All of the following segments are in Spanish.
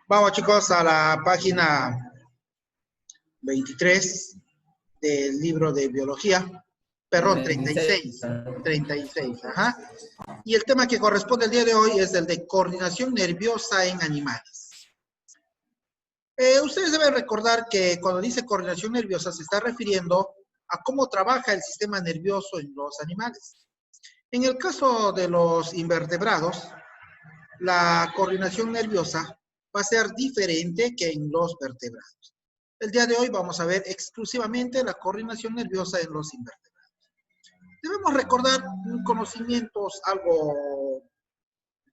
Vamos, chicos, a la página 23 del libro de biología. Perdón, 36. 36, ajá. Y el tema que corresponde el día de hoy es el de coordinación nerviosa en animales. Ustedes deben recordar que cuando dice coordinación nerviosa se está refiriendo a cómo trabaja el sistema nervioso en los animales. En el caso de los invertebrados, la coordinación nerviosa va a ser diferente que en los vertebrados. El día de hoy vamos a ver exclusivamente la coordinación nerviosa en los invertebrados. Debemos recordar conocimientos algo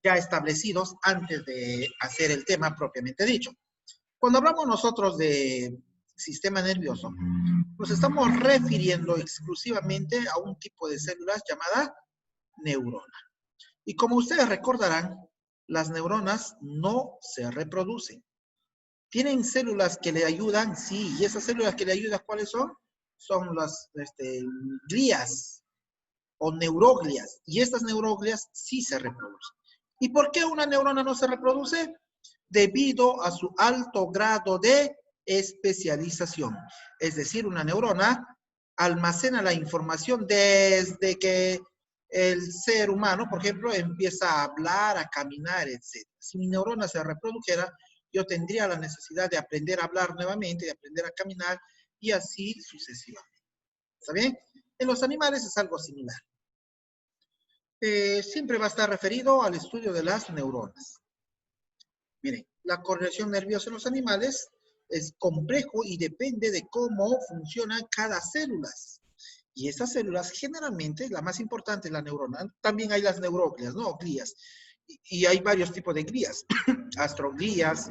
ya establecidos antes de hacer el tema propiamente dicho. Cuando hablamos nosotros de sistema nervioso, nos estamos refiriendo exclusivamente a un tipo de células llamada neurona. Y como ustedes recordarán, las neuronas no se reproducen. ¿Tienen células que le ayudan? Sí. ¿Y esas células que le ayudan cuáles son? Son las glías o neuroglias. Y estas neuroglias sí se reproducen. ¿Y por qué una neurona no se reproduce? Debido a su alto grado de especialización. Es decir, una neurona almacena la información desde que el ser humano, por ejemplo, empieza a hablar, a caminar, etc. Si mi neurona se reprodujera, yo tendría la necesidad de aprender a hablar nuevamente, de aprender a caminar y así sucesivamente. ¿Está bien? En los animales es algo similar. Siempre va a estar referido al estudio de las neuronas. Miren, la coordinación nerviosa en los animales es complejo y depende de cómo funcionan cada célula. Y esas células, generalmente, la más importante es la neurona. También hay las neuroglias, ¿no? Glías. Y hay varios tipos de glías. Astroglías.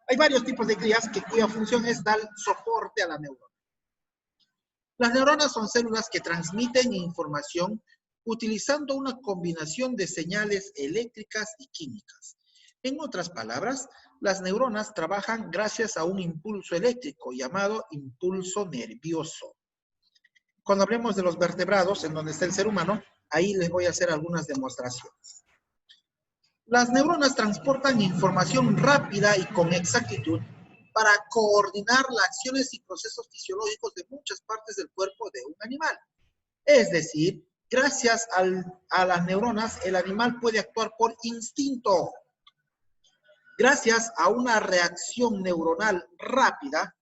Hay varios tipos de glías cuya función es dar soporte a la neurona. Las neuronas son células que transmiten información utilizando una combinación de señales eléctricas y químicas. En otras palabras, las neuronas trabajan gracias a un impulso eléctrico llamado impulso nervioso. Cuando hablemos de los vertebrados, en donde está el ser humano, ahí les voy a hacer algunas demostraciones. Las neuronas transportan información rápida y con exactitud para coordinar las acciones y procesos fisiológicos de muchas partes del cuerpo de un animal. Es decir, gracias a las neuronas, el animal puede actuar por instinto. Gracias a una reacción neuronal rápida,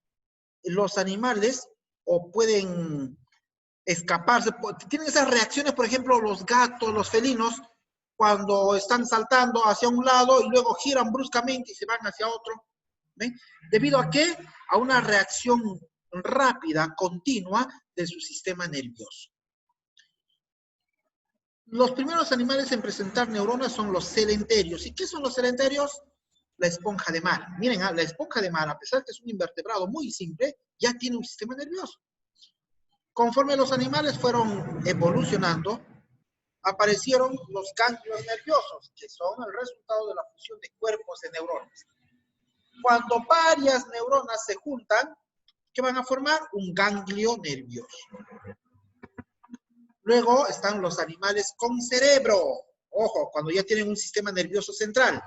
los animales pueden escaparse. Tienen esas reacciones, por ejemplo, los gatos, los felinos, cuando están saltando hacia un lado y luego giran bruscamente y se van hacia otro. ¿Ven? ¿Debido a qué? A una reacción rápida, continua de su sistema nervioso. Los primeros animales en presentar neuronas son los celenterios. ¿Y qué son los celenterios? La esponja de mar. Miren, la esponja de mar, a pesar de que es un invertebrado muy simple, ya tiene un sistema nervioso. Conforme los animales fueron evolucionando, aparecieron los ganglios nerviosos, que son el resultado de la fusión de cuerpos de neuronas. Cuando varias neuronas se juntan, ¿qué van a formar? Un ganglio nervioso. Luego están los animales con cerebro. Ojo, cuando ya tienen un sistema nervioso central.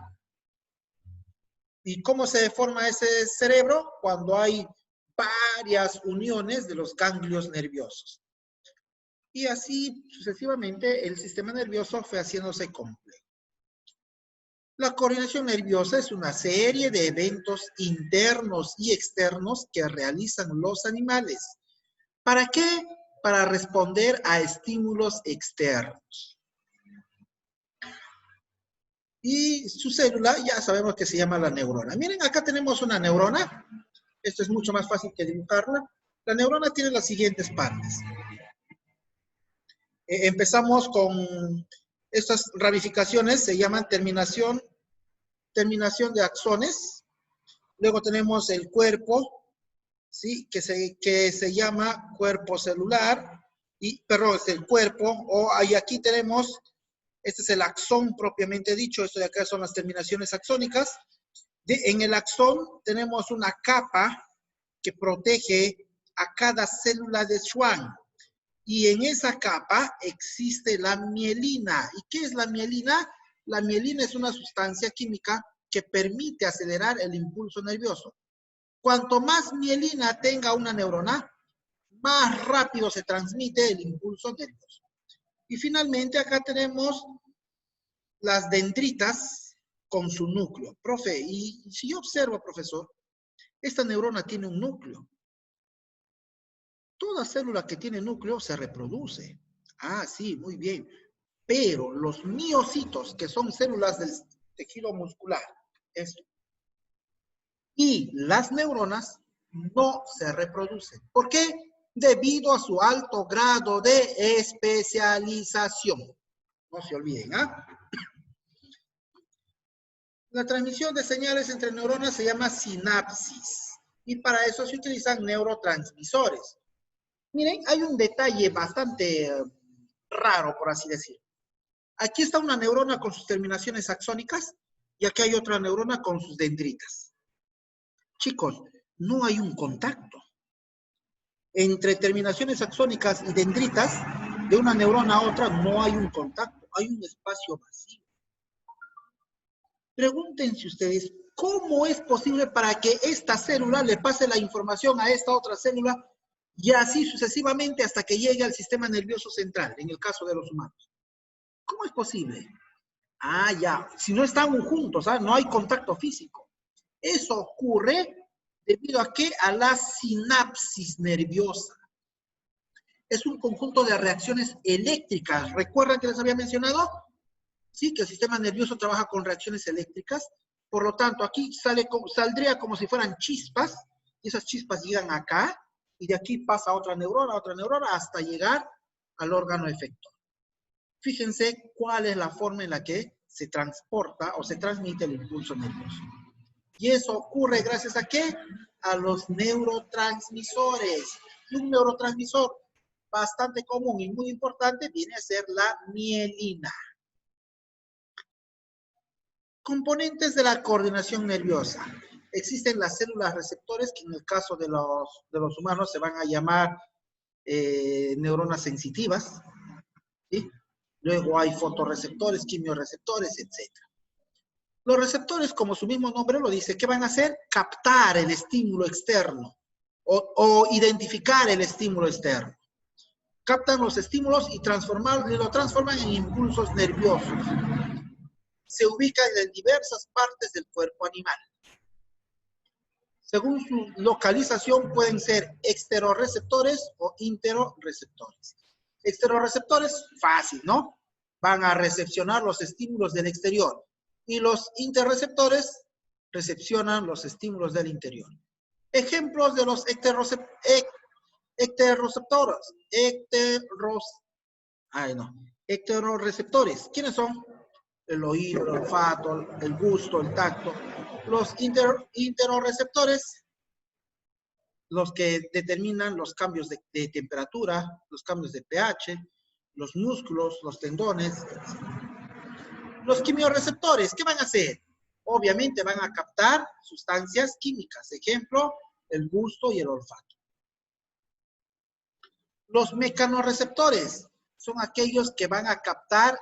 ¿Y cómo se forma ese cerebro? Cuando hay varias uniones de los ganglios nerviosos. Y así sucesivamente el sistema nervioso fue haciéndose complejo. La coordinación nerviosa es una serie de eventos internos y externos que realizan los animales. ¿Para qué? Para responder a estímulos externos. Y su célula ya sabemos que se llama la neurona. Miren, acá tenemos una neurona. Esto es mucho más fácil que dibujarla. La neurona tiene las siguientes partes. Empezamos con estas ramificaciones, se llaman terminación de axones. Luego tenemos el cuerpo, ¿sí? que se llama cuerpo celular. Perdón, es el cuerpo. Y aquí tenemos, este es el axón propiamente dicho. Esto de acá son las terminaciones axónicas. En el axón tenemos una capa que protege a cada célula de Schwann. Y en esa capa existe la mielina. ¿Y qué es la mielina? La mielina es una sustancia química que permite acelerar el impulso nervioso. Cuanto más mielina tenga una neurona, más rápido se transmite el impulso nervioso. Y finalmente acá tenemos las dendritas con su núcleo. Profe, y si yo observo, profesor, esta neurona tiene un núcleo. Toda célula que tiene núcleo se reproduce. Ah, sí, muy bien. Pero los miocitos, que son células del tejido muscular, eso, y las neuronas no se reproducen. ¿Por qué? Debido a su alto grado de especialización. No se olviden, ¿ah? La transmisión de señales entre neuronas se llama sinapsis. Y para eso se utilizan neurotransmisores. Miren, hay un detalle bastante raro, por así decirlo. Aquí está una neurona con sus terminaciones axónicas y aquí hay otra neurona con sus dendritas. Chicos, no hay un contacto. Entre terminaciones axónicas y dendritas, de una neurona a otra, no hay un contacto, hay un espacio vacío. Pregúntense ustedes, ¿cómo es posible para que esta célula le pase la información a esta otra célula y así sucesivamente hasta que llegue al sistema nervioso central, en el caso de los humanos? ¿Cómo es posible? Ah, ya, si no están juntos, ¿ah? No hay contacto físico. Eso ocurre debido a ¿qué? A la sinapsis nerviosa. Es un conjunto de reacciones eléctricas. ¿Recuerdan que les había mencionado? Sí, que el sistema nervioso trabaja con reacciones eléctricas. Por lo tanto, aquí saldría como si fueran chispas, y esas chispas llegan acá, y de aquí pasa a otra neurona, hasta llegar al órgano efector. Fíjense cuál es la forma en la que se transporta o se transmite el impulso nervioso. Y eso ocurre gracias a ¿qué? A los neurotransmisores. Y un neurotransmisor bastante común y muy importante viene a ser la mielina. Componentes de la coordinación nerviosa. Existen las células receptores que en el caso de los humanos se van a llamar neuronas sensitivas, ¿sí? Luego hay fotorreceptores, quimioreceptores, etc. Los receptores, como su mismo nombre lo dice, ¿qué van a hacer? Captar el estímulo externo o identificar el estímulo externo. Captan los estímulos y lo transforman en impulsos nerviosos. Se ubican en diversas partes del cuerpo animal. Según su localización pueden ser exterorreceptores o interorreceptores. Exterorreceptores, fácil, ¿no? Van a recepcionar los estímulos del exterior. Y los interreceptores recepcionan los estímulos del interior. Ejemplos de los heterorreceptores. ¿Quiénes son? El oído, el olfato, el gusto, el tacto. Los interorreceptores, los que determinan los cambios de temperatura, los cambios de pH, los músculos, los tendones. Los quimioreceptores, ¿qué van a hacer? Obviamente van a captar sustancias químicas. Ejemplo, el gusto y el olfato. Los mecanorreceptores son aquellos que van a captar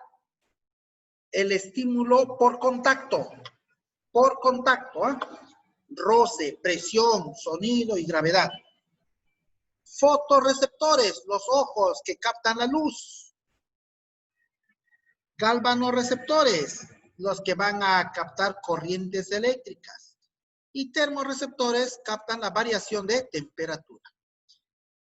el estímulo por contacto. Por contacto, ¿eh? Roce, presión, sonido y gravedad. Fotorreceptores, los ojos que captan la luz. Galvanoreceptores, los que van a captar corrientes eléctricas. Y termorreceptores captan la variación de temperatura.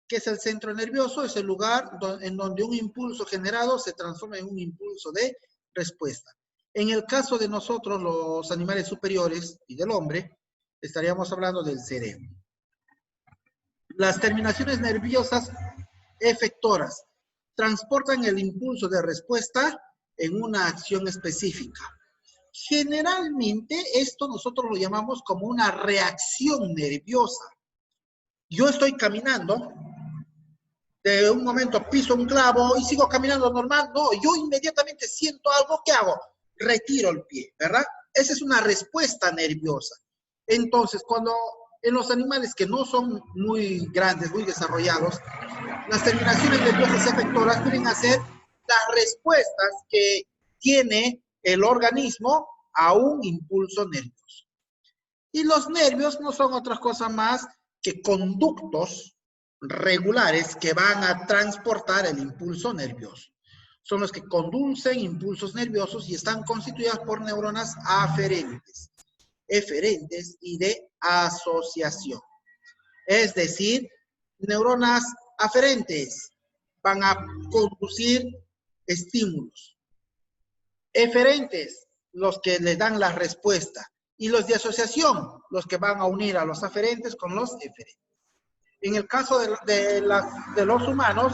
¿Qué es el centro nervioso? Es el lugar en donde un impulso generado se transforma en un impulso de respuesta. En el caso de nosotros, los animales superiores y del hombre, estaríamos hablando del cerebro. Las terminaciones nerviosas efectoras transportan el impulso de respuesta en una acción específica. Generalmente esto nosotros lo llamamos como una reacción nerviosa. Yo estoy caminando, de un momento piso un clavo y sigo caminando normal. No, yo inmediatamente siento algo, ¿qué hago? Retiro el pie, ¿verdad? Esa es una respuesta nerviosa. Entonces, cuando en los animales que no son muy grandes, muy desarrollados, las terminaciones nerviosas efectoras vienen a ser las respuestas que tiene el organismo a un impulso nervioso. Y los nervios no son otra cosa más que conductos regulares que van a transportar el impulso nervioso. Son los que conducen impulsos nerviosos y están constituidas por neuronas aferentes, eferentes y de asociación. Es decir, neuronas aferentes van a conducir estímulos. Eferentes, los que le dan la respuesta. Y los de asociación, los que van a unir a los aferentes con los eferentes. En el caso de los humanos,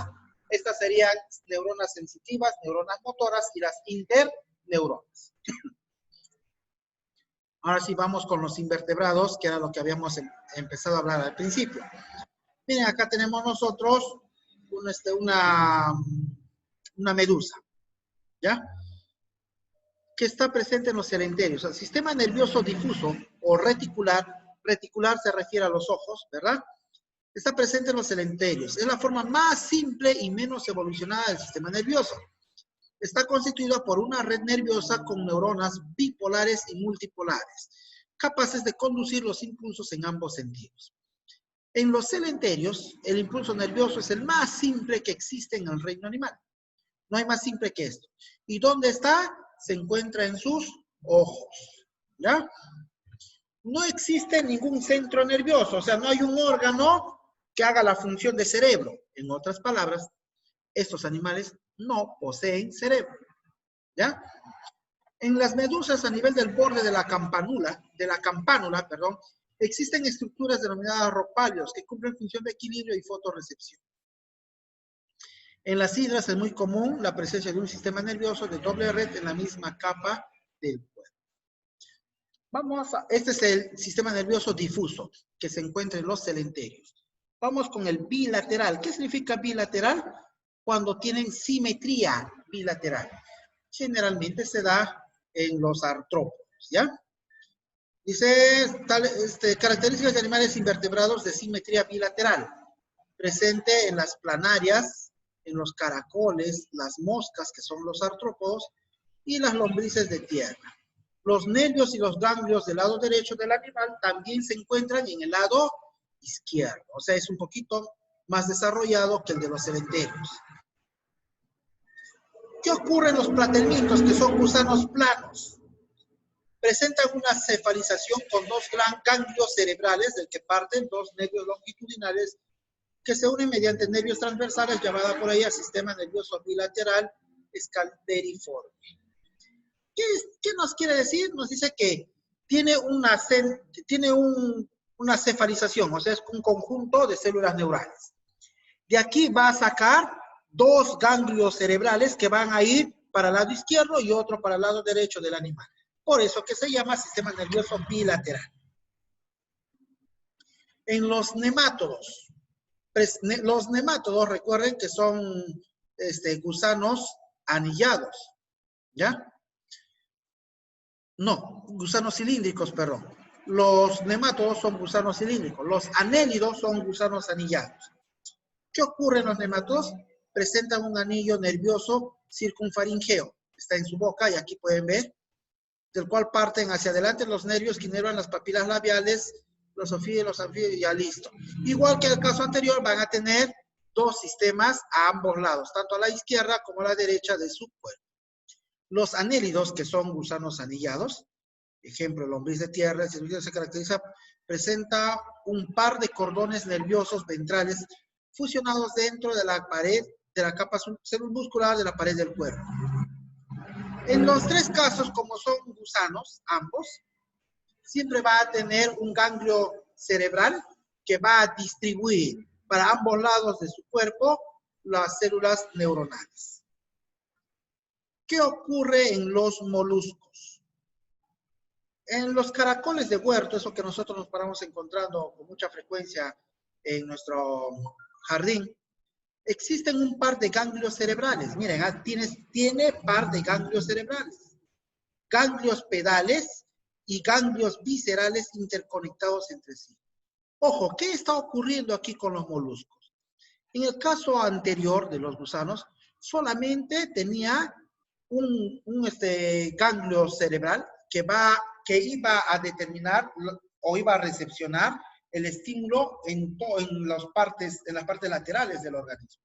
estas serían neuronas sensitivas, neuronas motoras y las interneuronas. Ahora sí vamos con los invertebrados, que era lo que habíamos empezado a hablar al principio. Miren, acá tenemos nosotros una medusa, ¿ya? Que está presente en los celenterios. El sistema nervioso difuso o reticular se refiere a los ojos, ¿verdad? Está presente en los celenterios. Es la forma más simple y menos evolucionada del sistema nervioso. Está constituida por una red nerviosa con neuronas bipolares y multipolares, capaces de conducir los impulsos en ambos sentidos. En los celenterios, el impulso nervioso es el más simple que existe en el reino animal. No hay más simple que esto. ¿Y dónde está? Se encuentra en sus ojos, ¿ya? No existe ningún centro nervioso, o sea, no hay un órgano que haga la función de cerebro. En otras palabras, estos animales no poseen cerebro, ¿ya? En las medusas a nivel del borde de la campánula, existen estructuras denominadas rhopalios que cumplen función de equilibrio y fotorrecepción. En las hidras es muy común la presencia de un sistema nervioso de doble red en la misma capa del cuerpo. Este es el sistema nervioso difuso que se encuentra en los celenterios. Vamos con el bilateral. ¿Qué significa bilateral? Cuando tienen simetría bilateral. Generalmente se da en los artrópodos, ¿ya? Dice, características de animales invertebrados de simetría bilateral. Presente en las planarias, en los caracoles, las moscas, que son los artrópodos, y las lombrices de tierra. Los nervios y los ganglios del lado derecho del animal también se encuentran en el lado izquierdo. O sea, es un poquito más desarrollado que el de los celenterios. ¿Qué ocurre en los platelmintos, que son gusanos planos? Presentan una cefalización con dos ganglios cerebrales, del que parten dos nervios longitudinales que se unen mediante nervios transversales, llamada por ahí al sistema nervioso bilateral escaleriforme. ¿Qué nos quiere decir? Nos dice que tiene una cefalización, o sea, es un conjunto de células neurales. De aquí va a sacar dos ganglios cerebrales que van a ir para el lado izquierdo y otro para el lado derecho del animal. Por eso que se llama sistema nervioso bilateral. En los nemátodos, recuerden que son gusanos anillados, ¿ya? No, gusanos cilíndricos, perdón. Los nemátodos son gusanos cilíndricos. Los anélidos son gusanos anillados. ¿Qué ocurre en los nemátodos? Presentan un anillo nervioso circunfaringeo. Está en su boca y aquí pueden ver, del cual parten hacia adelante los nervios que inervan las papilas labiales, los ofídeos, los anfibios y ya listo. Igual que el caso anterior, van a tener dos sistemas a ambos lados, tanto a la izquierda como a la derecha de su cuerpo. Los anélidos, que son gusanos anillados, ejemplo, lombriz de tierra, se caracteriza, presenta un par de cordones nerviosos ventrales fusionados dentro de la pared, de la capa muscular de la pared del cuerpo. En los tres casos, como son gusanos, ambos, siempre va a tener un ganglio cerebral que va a distribuir para ambos lados de su cuerpo las células neuronales. ¿Qué ocurre en los moluscos? En los caracoles de huerto, eso que nosotros nos paramos encontrando con mucha frecuencia en nuestro jardín, existen un par de ganglios cerebrales. Miren, tiene par de ganglios cerebrales. Ganglios pedales y ganglios viscerales interconectados entre sí. Ojo, ¿qué está ocurriendo aquí con los moluscos? En el caso anterior de los gusanos, solamente tenía un ganglio cerebral que iba a determinar o iba a recepcionar el estímulo en las partes laterales del organismo.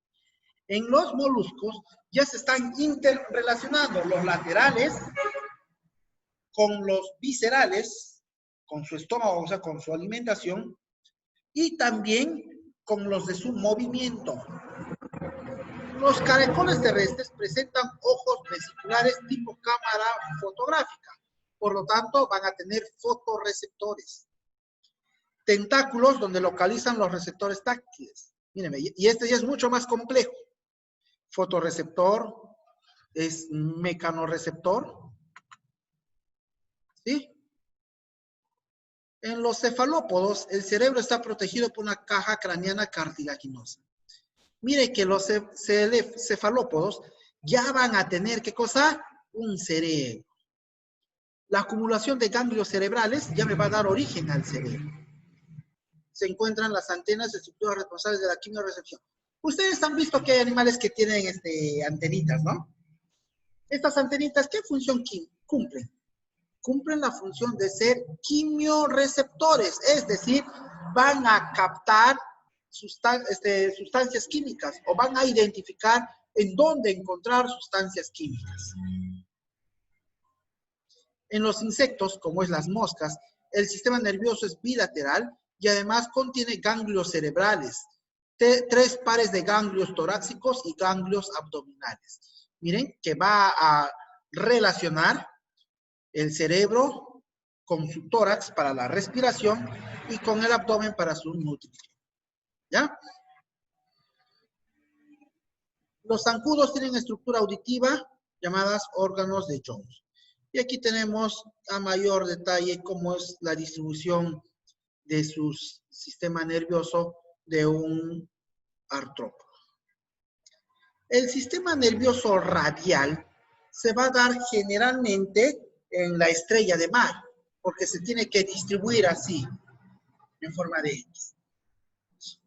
En los moluscos ya se están interrelacionando los laterales con los viscerales, con su estómago, o sea, con su alimentación, y también con los de su movimiento. Los caracoles terrestres presentan ojos vesiculares tipo cámara fotográfica, por lo tanto van a tener fotorreceptores. Tentáculos donde localizan los receptores táctiles. Mírenme, y este ya es mucho más complejo. Fotorreceptor, es mecanorreceptor, ¿sí? En los cefalópodos, el cerebro está protegido por una caja craneana cartilaginosa. Mire que los cefalópodos ya van a tener, ¿qué cosa? Un cerebro. La acumulación de ganglios cerebrales ya me va a dar origen al cerebro. Se encuentran las antenas de estructuras responsables de la quimiorecepción. Ustedes han visto que hay animales que tienen antenitas, ¿no? Estas antenitas, ¿qué función cumplen? Cumplen la función de ser quimioreceptores, es decir, van a captar sustancias químicas o van a identificar en dónde encontrar sustancias químicas. En los insectos, como es las moscas, el sistema nervioso es bilateral y además contiene ganglios cerebrales, 3 pares de ganglios torácicos y ganglios abdominales. Miren que va a relacionar el cerebro con su tórax para la respiración y con el abdomen para su nutrición. ¿Ya? Los zancudos tienen estructura auditiva llamadas órganos de Jones. Y aquí tenemos a mayor detalle cómo es la distribución de su sistema nervioso de un artrópodo. El sistema nervioso radial se va a dar generalmente en la estrella de mar, porque se tiene que distribuir así, en forma de X.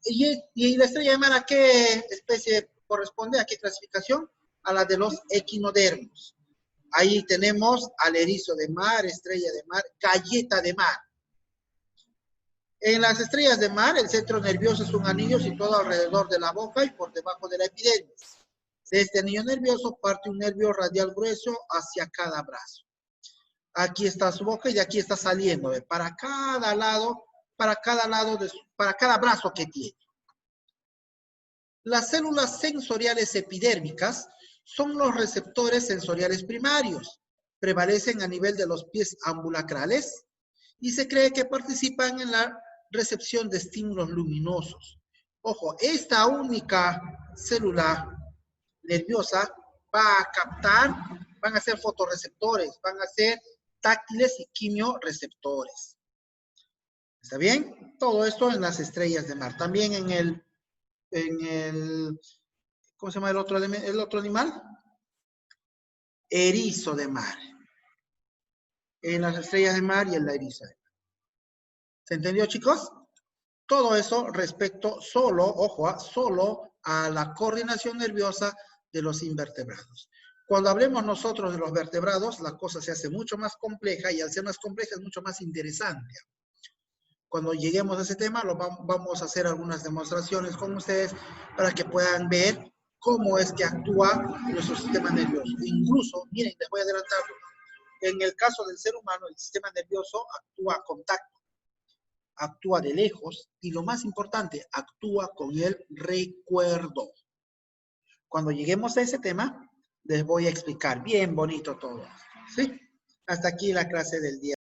¿Y la estrella de mar a qué especie corresponde? ¿A qué clasificación? A la de los equinodermos. Ahí tenemos al erizo de mar, estrella de mar, galleta de mar. En las estrellas de mar, el centro nervioso es un anillo situado alrededor de la boca y por debajo de la epidermis. De este anillo nervioso parte un nervio radial grueso hacia cada brazo. Aquí está su boca y de aquí está saliendo, para cada brazo que tiene. Las células sensoriales epidérmicas son los receptores sensoriales primarios. Prevalecen a nivel de los pies ambulacrales y se cree que participan en la recepción de estímulos luminosos. Ojo, esta única célula nerviosa va a captar, van a ser fotorreceptores, van a ser táctiles y quimioreceptores. ¿Está bien? Todo esto en las estrellas de mar. También en el ¿cómo se llama el otro animal? Erizo de mar. En las estrellas de mar y en la eriza de mar. ¿Se entendió, chicos? Todo eso respecto solo, ojo, solo a la coordinación nerviosa de los invertebrados. Cuando hablemos nosotros de los vertebrados, la cosa se hace mucho más compleja y al ser más compleja es mucho más interesante. Cuando lleguemos a ese tema, vamos a hacer algunas demostraciones con ustedes para que puedan ver cómo es que actúa nuestro sistema nervioso. Incluso, miren, les voy a adelantar, en el caso del ser humano, el sistema nervioso actúa a contacto, actúa de lejos y lo más importante, actúa con el recuerdo. Cuando lleguemos a ese tema, les voy a explicar bien bonito todo. ¿Sí? Hasta aquí la clase del día.